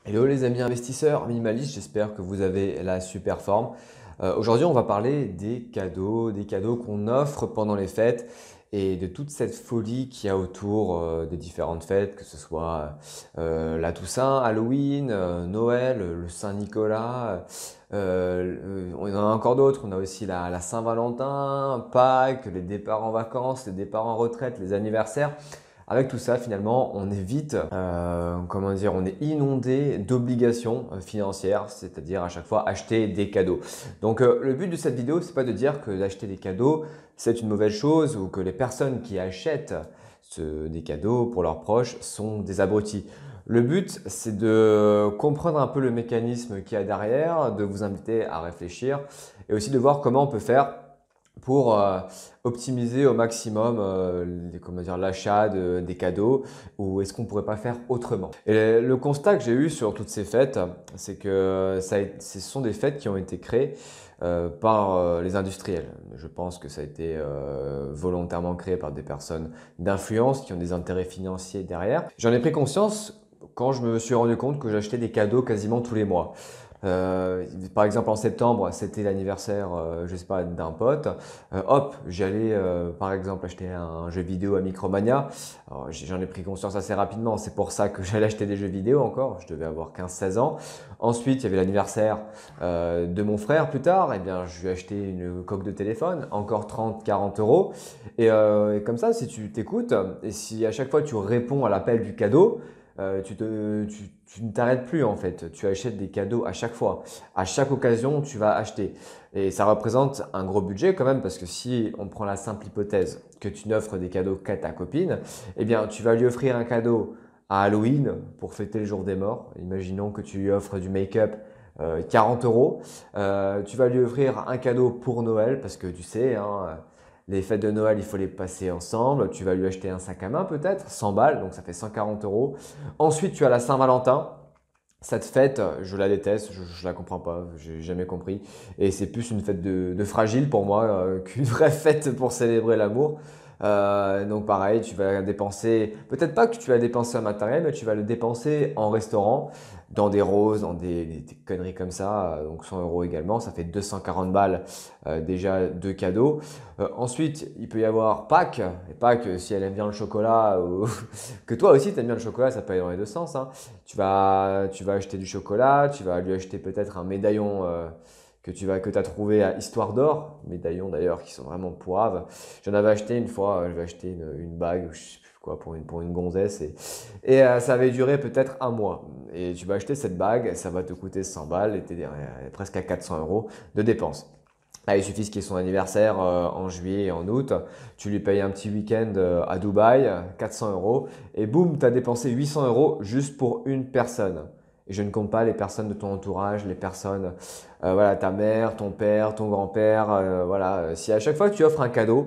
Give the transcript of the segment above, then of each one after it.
Hello les amis investisseurs minimalistes, j'espère que vous avez la super forme. Aujourd'hui, on va parler des cadeaux qu'on offre pendant les fêtes et de toute cette folie qu'il y a autour des différentes fêtes, que ce soit la Toussaint, Halloween, Noël, le Saint-Nicolas. On en a encore d'autres, on a aussi la Saint-Valentin, Pâques, les départs en vacances, les départs en retraite, les anniversaires. Avec tout ça, finalement, on est vite, comment dire, on est inondé d'obligations financières, c'est-à-dire à chaque fois acheter des cadeaux. Donc, le but de cette vidéo, c'est pas de dire que d'acheter des cadeaux, c'est une mauvaise chose ou que les personnes qui achètent des cadeaux pour leurs proches sont des abrutis. Le but, c'est de comprendre un peu le mécanisme qu'il y a derrière, de vous inviter à réfléchir et aussi de voir comment on peut faire pour optimiser au maximum comment dire, l'achat des cadeaux ou est-ce qu'on ne pourrait pas faire autrement? Et le constat que j'ai eu sur toutes ces fêtes, c'est que ce sont des fêtes qui ont été créées par les industriels. Je pense que ça a été volontairement créé par des personnes d'influence qui ont des intérêts financiers derrière. J'en ai pris conscience quand je me suis rendu compte que j'achetais des cadeaux quasiment tous les mois. Par exemple en septembre, c'était l'anniversaire, je sais pas, d'un pote. Hop, j'allais par exemple acheter un jeu vidéo à Micromania. Alors, j'en ai pris conscience assez rapidement. C'est pour ça que j'allais acheter des jeux vidéo encore. Je devais avoir 15-16 ans. Ensuite, il y avait l'anniversaire de mon frère plus tard. Eh bien, je lui ai acheté une coque de téléphone, encore 30-40 euros. Et comme ça, si tu t'écoutes et si à chaque fois tu réponds à l'appel du cadeau, tu ne t'arrêtes plus en fait. Tu achètes des cadeaux à chaque fois. À chaque occasion, tu vas acheter. Et ça représente un gros budget quand même parce que si on prend la simple hypothèse que tu n'offres des cadeaux qu'à ta copine, eh bien tu vas lui offrir un cadeau à Halloween pour fêter le jour des morts. Imaginons que tu lui offres du make-up 40 euros. Tu vas lui offrir un cadeau pour Noël parce que tu sais, hein, les fêtes de Noël, il faut les passer ensemble. Tu vas lui acheter un sac à main peut-être, 100 balles, donc ça fait 140 euros. Ensuite, tu as la Saint-Valentin. Cette fête, je la déteste, je la comprends pas, j'ai jamais compris. Et c'est plus une fête de fragile pour moi qu'une vraie fête pour célébrer l'amour. Donc pareil, tu vas dépenser, peut-être pas que tu vas dépenser en matériel, mais tu vas le dépenser en restaurant, dans des roses, dans des conneries comme ça. Donc 100 euros également, ça fait 240 balles déjà de cadeaux. Ensuite, il peut y avoir Pâques. Et Pâques, si elle aime bien le chocolat, ou que toi aussi tu aimes bien le chocolat, ça peut aller dans les deux sens, hein. Tu vas acheter du chocolat, tu vas lui acheter peut-être un médaillon que tu as trouvé à Histoire d'Or, médaillons d'ailleurs qui sont vraiment pourraves. J'en avais acheté une fois, j'avais acheté une bague, je sais plus quoi, pour une gonzesse et ça avait duré peut-être un mois. Et tu vas acheter cette bague, ça va te coûter 100 balles et tu es presque à 400 euros de dépenses. Ah, il suffit qu'il y ait son anniversaire en juillet et en août, tu lui payes un petit week-end à Dubaï, 400 euros, et boum, tu as dépensé 800 euros juste pour une personne. Et je ne compte pas les personnes de ton entourage, les personnes, voilà, ta mère, ton père, ton grand-père, voilà. Si à chaque fois que tu offres un cadeau,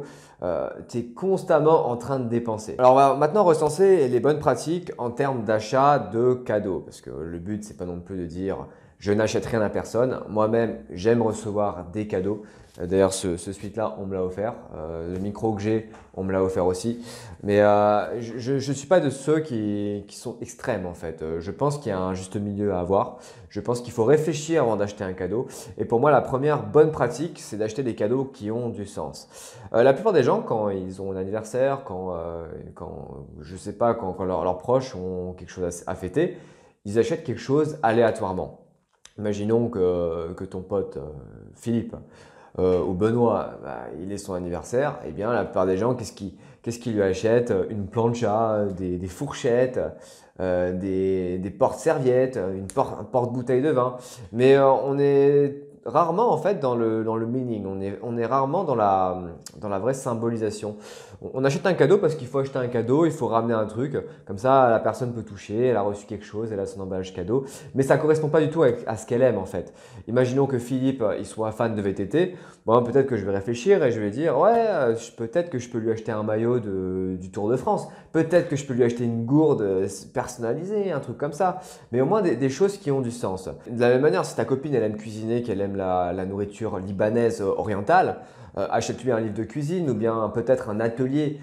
tu es constamment en train de dépenser. Alors on va maintenant recenser les bonnes pratiques en termes d'achat de cadeaux, parce que le but, c'est pas non plus de dire je n'achète rien à personne. Moi-même, j'aime recevoir des cadeaux. D'ailleurs, ce suite-là, on me l'a offert. Le micro que j'ai, on me l'a offert aussi. Mais je ne suis pas de ceux qui sont extrêmes en fait. Je pense qu'il y a un juste milieu à avoir. Je pense qu'il faut réfléchir avant d'acheter un cadeau. Et pour moi, la première bonne pratique, c'est d'acheter des cadeaux qui ont du sens. La plupart des gens, quand ils ont un anniversaire, je sais pas, quand leurs proches ont quelque chose à fêter, ils achètent quelque chose aléatoirement. Imaginons que ton pote Philippe ou Benoît, bah, il est son anniversaire, et bien la plupart des gens, qu'est-ce qu'ils lui achètent? Une plancha, des fourchettes, des porte-serviettes, un porte-bouteille de vin. Mais on est rarement en fait dans le meaning, on est rarement dans la vraie symbolisation. On achète un cadeau parce qu'il faut acheter un cadeau, il faut ramener un truc, comme ça la personne peut toucher, elle a reçu quelque chose, elle a son emballage cadeau, mais ça ne correspond pas du tout à ce qu'elle aime en fait. Imaginons que Philippe, il soit fan de VTT. Bon, peut-être que je vais réfléchir et je vais dire, ouais, peut-être que je peux lui acheter un maillot du Tour de France. Peut-être que je peux lui acheter une gourde personnalisée, un truc comme ça. Mais au moins des choses qui ont du sens. De la même manière, si ta copine, elle aime cuisiner, qu'elle aime la nourriture libanaise orientale, achète-lui un livre de cuisine ou bien peut-être un atelier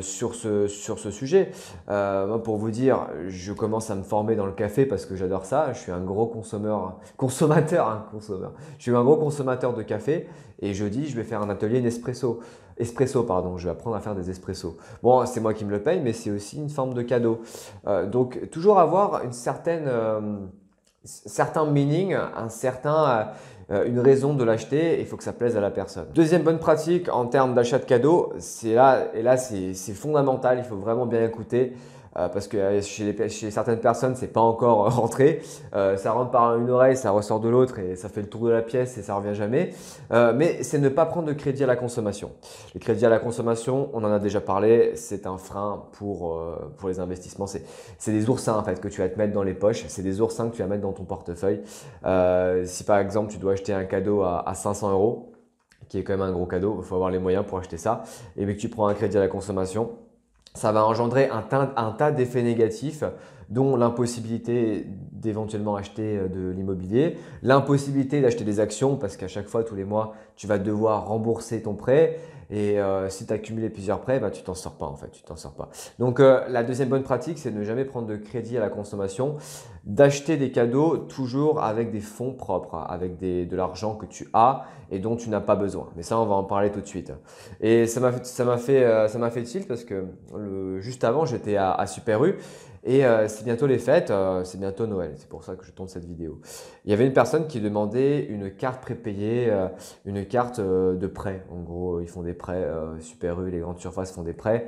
sur ce sujet. Moi, pour vous dire, je commence à me former dans le café parce que j'adore ça. Je suis un gros consommateur. Je suis un gros consommateur de café et je dis, je vais faire un atelier espresso, pardon. Je vais apprendre à faire des espressos. Bon, c'est moi qui me le paye, mais c'est aussi une forme de cadeau. Donc, toujours avoir une certain meaning, une raison de l'acheter, il faut que ça plaise à la personne. Deuxième bonne pratique en termes d'achat de cadeaux, c'est fondamental, il faut vraiment bien écouter. Parce que chez certaines personnes, c'est pas encore rentré. Ça rentre par une oreille, ça ressort de l'autre et ça fait le tour de la pièce et ça revient jamais. Mais c'est ne pas prendre de crédit à la consommation. Le crédit à la consommation, on en a déjà parlé, c'est un frein pour les investissements. C'est des oursins en fait que tu vas te mettre dans les poches. C'est des oursins que tu vas mettre dans ton portefeuille. Si par exemple tu dois acheter un cadeau à 500 €, qui est quand même un gros cadeau, il faut avoir les moyens pour acheter ça, et que tu prends un crédit à la consommation, ça va engendrer un tas d'effets négatifs, dont l'impossibilité d'éventuellement acheter de l'immobilier, l'impossibilité d'acheter des actions parce qu'à chaque fois, tous les mois, tu vas devoir rembourser ton prêt. Et si tu as accumulé plusieurs prêts, bah, tu t'en sors pas en fait, tu t'en sors pas. Donc la deuxième bonne pratique, c'est de ne jamais prendre de crédit à la consommation, d'acheter des cadeaux toujours avec des fonds propres, avec de l'argent que tu as et dont tu n'as pas besoin. Mais ça, on va en parler tout de suite. Et ça m'a fait tilt parce que juste avant, j'étais à Super U. Et c'est bientôt les fêtes, c'est bientôt Noël, c'est pour ça que je tourne cette vidéo. Il y avait une personne qui demandait une carte prépayée, une carte de prêt. En gros, ils font des prêts, Super U, les grandes surfaces font des prêts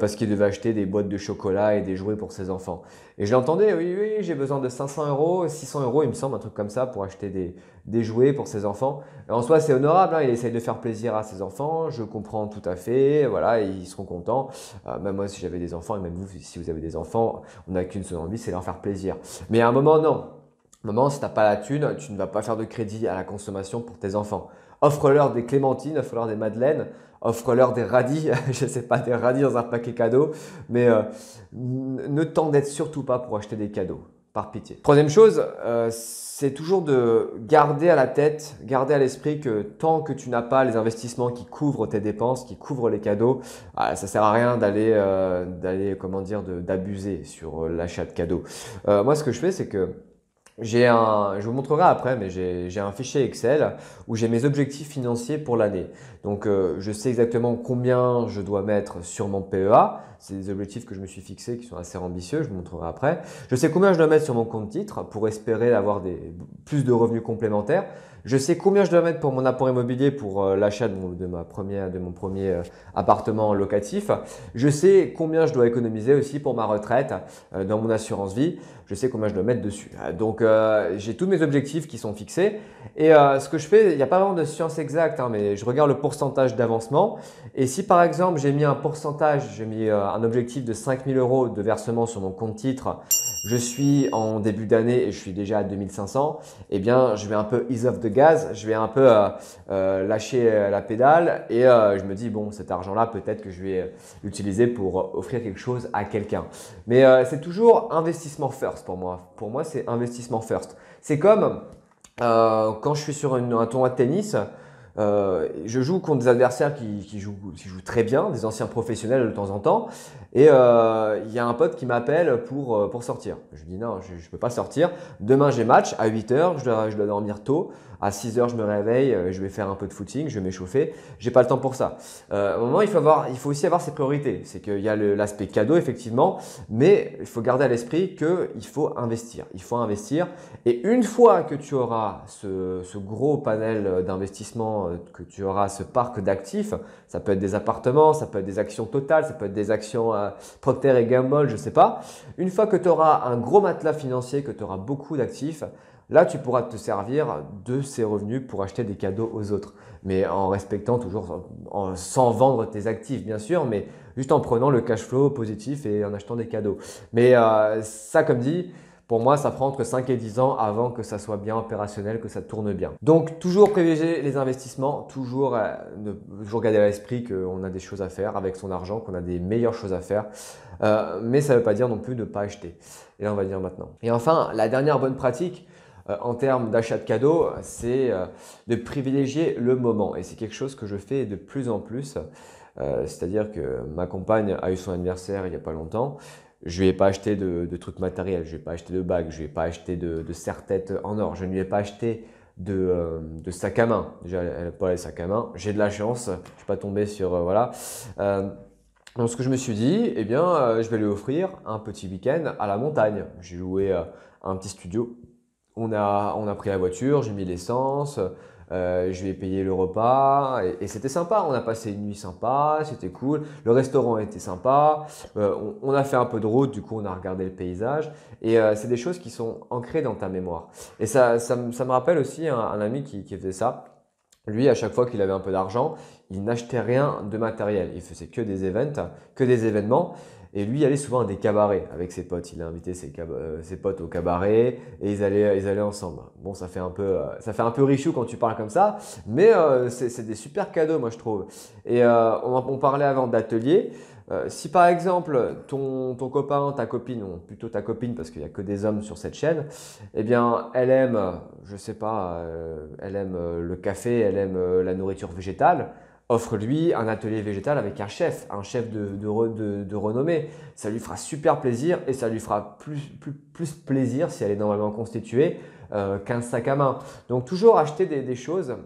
parce qu'ils devaient acheter des boîtes de chocolat et des jouets pour ses enfants. Et je l'entendais, oui, j'ai besoin de 500 €, 600 €, il me semble, un truc comme ça pour acheter des jouets pour ses enfants. Et en soi, c'est honorable, hein, il essaye de faire plaisir à ses enfants, je comprends tout à fait, voilà, ils seront contents. Même moi, si j'avais des enfants, et même vous, si vous avez des enfants, on n'a qu'une seule envie, c'est leur faire plaisir. Mais à un moment, non. À un moment, si tu n'as pas la thune, tu ne vas pas faire de crédit à la consommation pour tes enfants. Offre-leur des clémentines, offre-leur des madeleines, offre-leur des radis, je ne sais pas, des radis dans un paquet cadeau, mais ne t'endette surtout pas pour acheter des cadeaux, par pitié. Troisième chose, c'est toujours de garder à la tête, garder à l'esprit que tant que tu n'as pas les investissements qui couvrent tes dépenses, qui couvrent les cadeaux, ça ne sert à rien d'abuser sur l'achat de cadeaux. Moi, ce que je fais, c'est que je vous montrerai après, mais j'ai un fichier Excel où j'ai mes objectifs financiers pour l'année. Donc, je sais exactement combien je dois mettre sur mon PEA. C'est des objectifs que je me suis fixés qui sont assez ambitieux, je vous montrerai après. Je sais combien je dois mettre sur mon compte titre pour espérer avoir plus de revenus complémentaires. Je sais combien je dois mettre pour mon apport immobilier pour l'achat de mon premier appartement locatif. Je sais combien je dois économiser aussi pour ma retraite dans mon assurance vie. Je sais combien je dois mettre dessus. Donc, j'ai tous mes objectifs qui sont fixés. Et ce que je fais, il n'y a pas vraiment de science exacte, hein, mais je regarde le pourcentage d'avancement. Et si par exemple, j'ai mis un objectif de 5 000 € de versement sur mon compte titre, je suis en début d'année et je suis déjà à 2500, eh bien, je vais un peu ease off the gas, je vais un peu lâcher la pédale et je me dis, bon, cet argent-là, peut-être que je vais l'utiliser pour offrir quelque chose à quelqu'un. Mais c'est toujours investissement first pour moi. Pour moi, c'est investissement first. C'est comme quand je suis sur un tournoi de tennis, je joue contre des adversaires qui jouent très bien, des anciens professionnels de temps en temps. Et il y a un pote qui m'appelle pour sortir. Je lui dis non, je ne peux pas sortir. Demain, j'ai match à 8 h, je dois dormir tôt. À 6 h, je me réveille, je vais faire un peu de footing, je vais m'échauffer. J'ai pas le temps pour ça. À un moment, il faut aussi avoir ses priorités. C'est qu'il y a l'aspect cadeau, effectivement, mais il faut garder à l'esprit qu'il faut investir. Il faut investir. Et une fois que tu auras ce gros panel d'investissement, que tu auras ce parc d'actifs, ça peut être des appartements, ça peut être des actions Total, ça peut être des actions Procter & Gamble, je ne sais pas. Une fois que tu auras un gros matelas financier, que tu auras beaucoup d'actifs, là, tu pourras te servir de ces revenus pour acheter des cadeaux aux autres. Mais en respectant toujours, sans vendre tes actifs bien sûr, mais juste en prenant le cash flow positif et en achetant des cadeaux. Mais ça, comme dit, pour moi, ça prend entre 5 et 10 ans avant que ça soit bien opérationnel, que ça tourne bien. Donc, toujours privilégier les investissements, toujours garder à l'esprit qu'on a des choses à faire avec son argent, qu'on a des meilleures choses à faire. Mais ça ne veut pas dire non plus de ne pas acheter. Et là, on va dire maintenant. Et enfin, la dernière bonne pratique, en termes d'achat de cadeaux, c'est de privilégier le moment. Et c'est quelque chose que je fais de plus en plus. C'est-à-dire que ma compagne a eu son anniversaire il n'y a pas longtemps. Je lui ai pas acheté de trucs matériels, je lui ai pas acheté de bague, je lui ai pas acheté de serre-tête en or, je ne lui ai pas acheté de sac à main. Déjà, elle n'a pas les sacs à main. J'ai de la chance, je ne suis pas tombé sur… voilà. Euh, donc, ce que je me suis dit, eh bien, je vais lui offrir un petit week-end à la montagne. J'ai loué un petit studio. On a pris la voiture, j'ai mis l'essence, je lui ai payé le repas et c'était sympa. On a passé une nuit sympa, c'était cool. Le restaurant était sympa. On a fait un peu de route, du coup, on a regardé le paysage. Et c'est des choses qui sont ancrées dans ta mémoire. Et ça me rappelle aussi un ami qui faisait ça. Lui, à chaque fois qu'il avait un peu d'argent, il n'achetait rien de matériel. Il faisait que des events, que des événements. Et lui, il allait souvent à des cabarets avec ses potes. Il a invité ses potes au cabaret et ils allaient ensemble. Bon, ça fait un peu richou quand tu parles comme ça, mais c'est des super cadeaux, moi, je trouve. Et on parlait avant d'atelier. Si par exemple, ton copain, ta copine, ou plutôt ta copine, parce qu'il n'y a que des hommes sur cette chaîne, eh bien, elle aime, je sais pas, elle aime le café, elle aime la nourriture végétale. Offre-lui un atelier végétal avec un chef de renommée. Ça lui fera super plaisir et ça lui fera plus plaisir si elle est normalement constituée qu'un sac à main. Donc toujours acheter des choses,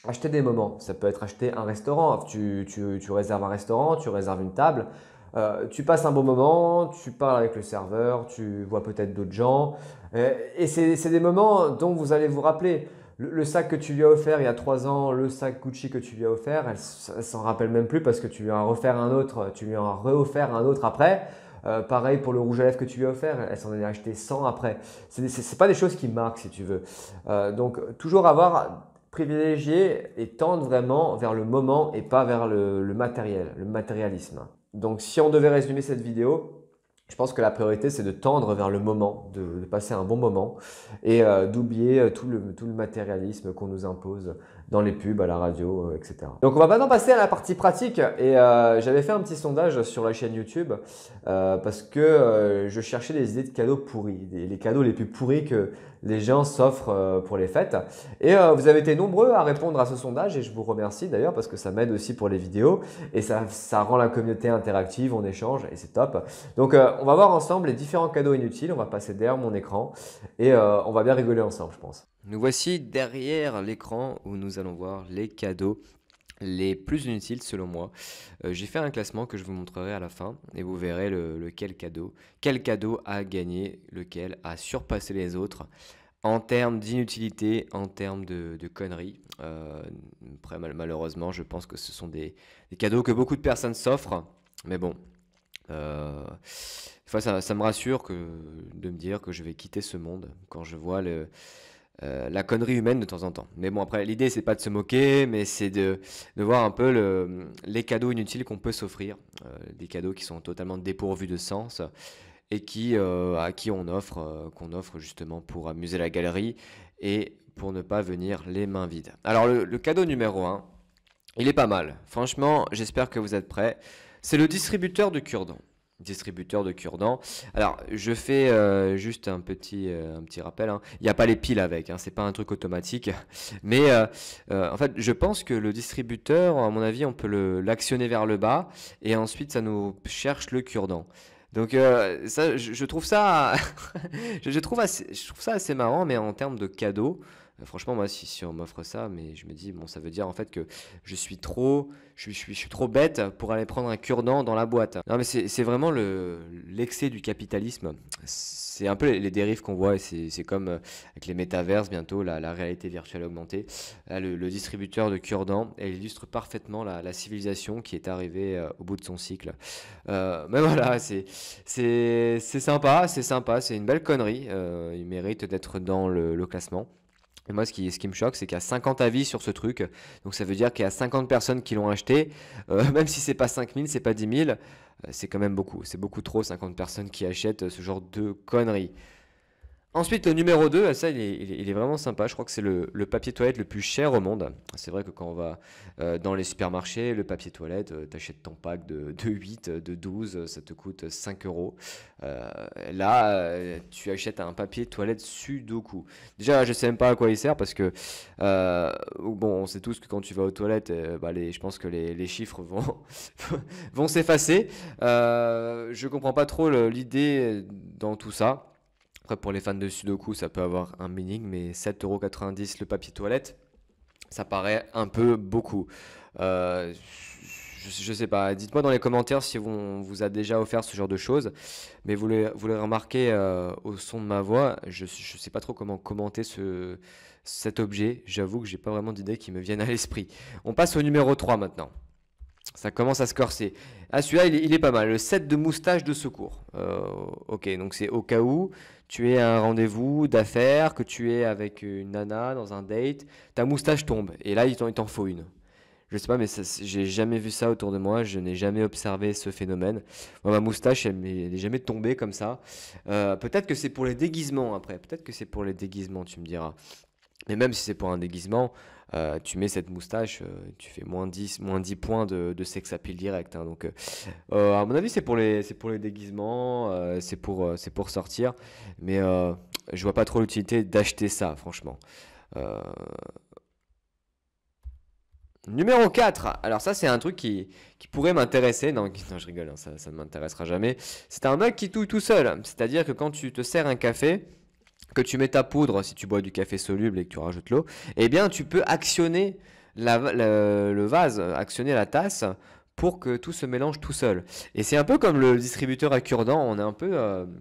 acheter des moments. Ça peut être acheter un restaurant. Tu réserves un restaurant, tu réserves une table. Tu passes un bon moment, tu parles avec le serveur, tu vois peut-être d'autres gens. Et c'est des moments dont vous allez vous rappeler. Le sac que tu lui as offert il y a 3 ans, le sac Gucci que tu lui as offert, elle s'en rappelle même plus parce que tu lui as offert un autre, tu lui as reoffert un autre après. Pareil pour le rouge à lèvres que tu lui as offert, elle s'en est acheté 100 après. C'est pas des choses qui marquent si tu veux. Donc toujours privilégier et tendre vraiment vers le moment et pas vers le matériel, le matérialisme. Donc si on devait résumer cette vidéo, je pense que la priorité, c'est de tendre vers le moment, de passer un bon moment et d'oublier tout le matérialisme qu'on nous impose dans les pubs, à la radio, etc. Donc, on va maintenant passer à la partie pratique. Et j'avais fait un petit sondage sur la chaîne YouTube parce que je cherchais des idées de cadeaux pourris, les cadeaux les plus pourris que les gens s'offrent pour les fêtes. Et vous avez été nombreux à répondre à ce sondage et je vous remercie d'ailleurs parce que ça m'aide aussi pour les vidéos et ça rend la communauté interactive, on échange et c'est top. Donc, on va voir ensemble les différents cadeaux inutiles. On va passer derrière mon écran et on va bien rigoler ensemble, je pense. Nous voici derrière l'écran où nous allons voir les cadeaux les plus inutiles selon moi. J'ai fait un classement que je vous montrerai à la fin et vous verrez quel cadeau a gagné, lequel a surpassé les autres en termes d'inutilité, en termes de conneries. Après, malheureusement, je pense que ce sont des cadeaux que beaucoup de personnes s'offrent. Mais bon, des fois, ça me rassure de me dire que je vais quitter ce monde quand je vois la connerie humaine de temps en temps. Mais bon, après, l'idée, c'est pas de se moquer, mais c'est de voir un peu les cadeaux inutiles qu'on peut s'offrir. Des cadeaux qui sont totalement dépourvus de sens et à qui qu'on offre justement pour amuser la galerie et pour ne pas venir les mains vides. Alors, le cadeau numéro 1, il est pas mal. Franchement, j'espère que vous êtes prêts. C'est le distributeur de cure-dents. Distributeur de cure-dents. Alors, je fais juste un petit rappel, hein. Il n'y a pas les piles avec, hein, c'est pas un truc automatique. Mais en fait, je pense que le distributeur, à mon avis, on peut l'actionner vers le bas et ensuite ça nous cherche le cure-dent. Donc ça, je trouve ça, je trouve ça assez marrant, mais en termes de cadeau, franchement, moi, si on m'offre ça, mais je me dis, bon, ça veut dire en fait que je suis trop bête pour aller prendre un cure-dent dans la boîte. Non, mais c'est vraiment l'excès du capitalisme. C'est un peu les dérives qu'on voit, et c'est comme avec les métaverses bientôt, la réalité virtuelle augmentée. Là, le distributeur de cure-dents, elle illustre parfaitement la civilisation qui est arrivée au bout de son cycle. Mais voilà, c'est sympa, c'est une belle connerie. Il mérite d'être dans le classement. Et moi, ce qui me choque, c'est qu'il y a 50 avis sur ce truc. Donc, ça veut dire qu'il y a 50 personnes qui l'ont acheté. Même si c'est pas 5000, c'est pas 10 000, c'est quand même beaucoup. C'est beaucoup trop, 50 personnes qui achètent ce genre de conneries. Ensuite, le numéro 2, ça, il est vraiment sympa. Je crois que c'est le papier toilette le plus cher au monde. C'est vrai que quand on va dans les supermarchés, le papier toilette, tu achètes ton pack de 8, de 12, ça te coûte 5 euros. Euh, Là, tu achètes un papier toilette Sudoku. Déjà, je sais même pas à quoi il sert parce que, bon, on sait tous que quand tu vas aux toilettes, bah, je pense que les chiffres vont s'effacer. Je comprends pas trop l'idée dans tout ça. Après, pour les fans de Sudoku, ça peut avoir un meaning, mais 7,90 € le papier toilette, ça paraît un peu beaucoup. Euh, je sais pas, dites-moi dans les commentaires si on vous a déjà offert ce genre de choses, mais vous l'avez remarqué au son de ma voix, je sais pas trop comment commenter cet objet, j'avoue que j'ai pas vraiment d'idées qui me viennent à l'esprit. On passe au numéro 3 maintenant. Ça commence à se corser. Ah, celui-là, il est pas mal. Le set de moustache de secours. Ok, donc c'est au cas où tu es à un rendez-vous d'affaires, que tu es avec une nana dans un date, ta moustache tombe. Et là, il t'en faut une. Je sais pas, mais j'ai jamais vu ça autour de moi. Je n'ai jamais observé ce phénomène. Moi, ma moustache, elle est jamais tombée comme ça. Peut-être que c'est pour les déguisements après. Peut-être que c'est pour les déguisements, tu me diras. Mais même si c'est pour un déguisement, tu mets cette moustache, tu fais -10 points de sex appeal direct, hein. Donc, à mon avis, c'est pour les déguisements, c'est pour sortir. Mais je vois pas trop l'utilité d'acheter ça, franchement. Euh, Numéro 4. Alors ça, c'est un truc qui pourrait m'intéresser. Non, non, je rigole, hein, ça ne m'intéressera jamais. C'est un mug qui touille tout seul. C'est-à-dire que quand tu te sers un café, que tu mets ta poudre, si tu bois du café soluble et que tu rajoutes l'eau, eh bien tu peux actionner le vase, actionner la tasse pour que tout se mélange tout seul. Et c'est un peu comme le distributeur à cure-dents, on est un peu,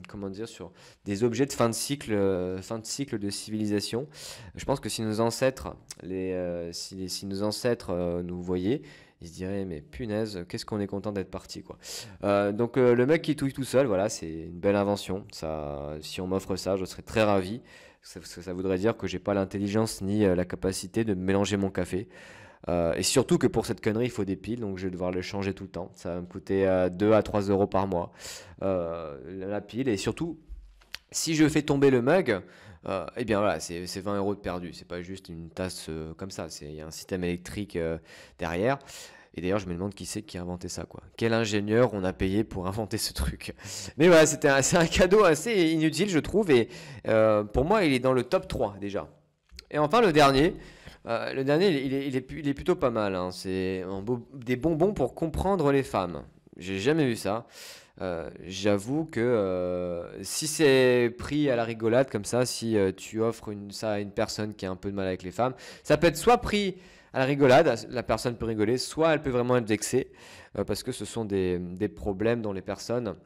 comment dire, sur des objets de fin de cycle de civilisation. Je pense que si nos ancêtres, si nos ancêtres nous voyaient, ils se diraient, mais punaise, qu'est-ce qu'on est content d'être parti, quoi. Donc le mec qui touille tout seul, voilà, c'est une belle invention. Ça, si on m'offre ça, je serais très ravi. Ça voudrait dire que j'ai pas l'intelligence ni la capacité de mélanger mon café. Et surtout que pour cette connerie, il faut des piles, donc je vais devoir le changer tout le temps. Ça va me coûter 2 à 3 euros par mois, la pile. Et surtout, si je fais tomber le mug, eh bien voilà, c'est 20 euros de perdu. C'est pas juste une tasse comme ça. Il y a un système électrique derrière. Et d'ailleurs, je me demande qui c'est qui a inventé ça, quoi. Quel ingénieur on a payé pour inventer ce truc. Mais voilà, c'est un cadeau assez inutile, je trouve. Et pour moi, il est dans le top 3 déjà. Et enfin, le dernier, il est plutôt pas mal, hein. C'est des bonbons pour comprendre les femmes. J'ai jamais vu ça. J'avoue que si c'est pris à la rigolade comme ça, si tu offres ça à une personne qui a un peu de mal avec les femmes, ça peut être soit pris à la rigolade, la personne peut rigoler, soit elle peut vraiment être vexée, parce que ce sont des problèmes dont les personnes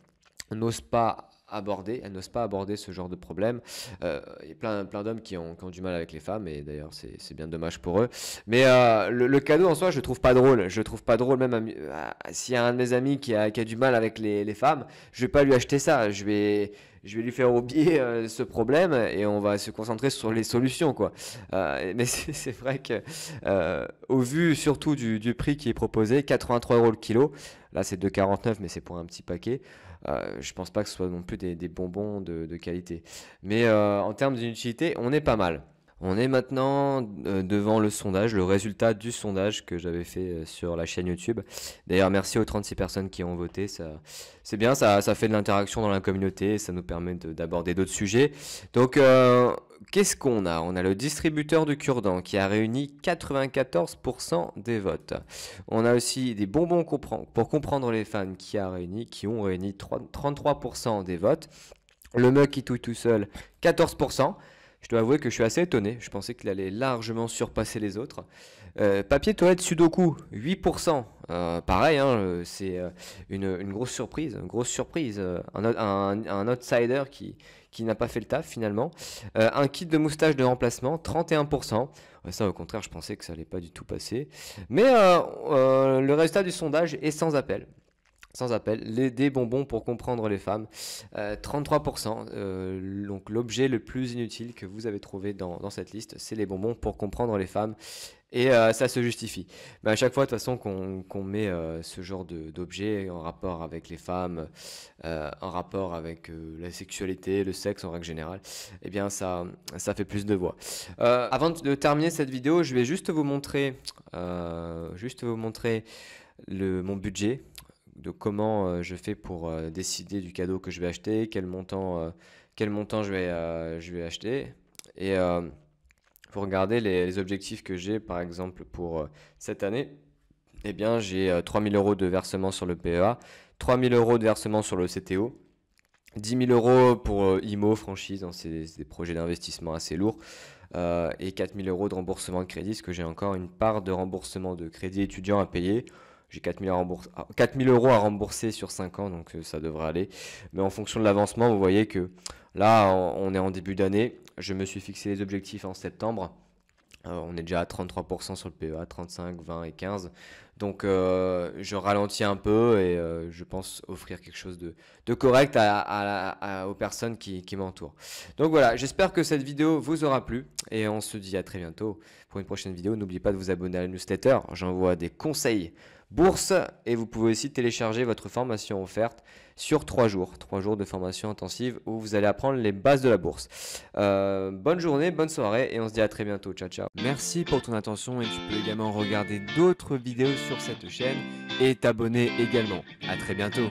n'osent pas aborder, elles n'osent pas aborder ce genre de problème. Il y a plein d'hommes qui ont du mal avec les femmes, et d'ailleurs c'est bien dommage pour eux. Mais le cadeau en soi, je le trouve pas drôle. Je le trouve pas drôle, même s'il y a un de mes amis qui a du mal avec les femmes, je vais pas lui acheter ça. Je vais lui faire oublier ce problème et on va se concentrer sur les solutions, quoi. Mais c'est vrai que, au vu surtout du prix qui est proposé, 83 euros le kilo, là c'est 2,49 mais c'est pour un petit paquet. Je pense pas que ce soit non plus des bonbons de qualité. Mais en termes d'inutilité, on est pas mal. On est maintenant devant le sondage, le résultat du sondage que j'avais fait sur la chaîne YouTube. D'ailleurs, merci aux 36 personnes qui ont voté. C'est bien, ça fait de l'interaction dans la communauté, ça nous permet d'aborder d'autres sujets. Donc, qu'est-ce qu'on a? On a le distributeur de cure-dents qui a réuni 94% des votes. On a aussi des bonbons pour comprendre les fans qui ont réuni 33% des votes. Le mug qui touille tout seul, 14%. Je dois avouer que je suis assez étonné. Je pensais qu'il allait largement surpasser les autres. Papier toilette Sudoku, 8%. Pareil, hein, c'est une grosse surprise. Une grosse surprise. Un outsider qui n'a pas fait le taf finalement. Un kit de moustache de remplacement, 31%. Ça, au contraire, je pensais que ça allait pas du tout passer. Mais le résultat du sondage est sans appel. Sans appel, des bonbons pour comprendre les femmes, 33%. Donc l'objet le plus inutile que vous avez trouvé dans cette liste, c'est les bonbons pour comprendre les femmes. et ça se justifie. Mais à chaque fois, de toute façon, qu'on met ce genre d'objet en rapport avec les femmes, en rapport avec la sexualité, le sexe en règle générale, eh bien ça fait plus de voix. Avant de terminer cette vidéo, je vais juste vous montrer, mon budget, de comment je fais pour décider du cadeau que je vais acheter, quel montant je vais acheter. Et pour regarder les objectifs que j'ai, par exemple pour cette année, eh bien j'ai 3000 € de versement sur le PEA, 3000 € de versement sur le CTO, 10 000 € pour IMO, franchise, hein, c'est des projets d'investissement assez lourds, et 4 000 € de remboursement de crédit, parce que j'ai encore une part de remboursement de crédit étudiant à payer. J'ai 4 000 € à rembourser sur 5 ans, donc ça devrait aller. Mais en fonction de l'avancement, vous voyez que là, on est en début d'année. Je me suis fixé les objectifs en septembre. On est déjà à 33% sur le PEA, 35, 20 et 15. Donc je ralentis un peu et je pense offrir quelque chose de correct aux personnes qui m'entourent. Donc voilà, j'espère que cette vidéo vous aura plu et on se dit à très bientôt pour une prochaine vidéo. N'oubliez pas de vous abonner à la newsletter, j'envoie des conseils bourse et vous pouvez aussi télécharger votre formation offerte sur 3 jours. 3 jours de formation intensive où vous allez apprendre les bases de la bourse. Bonne journée, bonne soirée et on se dit à très bientôt. Ciao, ciao. Merci pour ton attention et tu peux également regarder d'autres vidéos sur cette chaîne et t'abonner également. À très bientôt.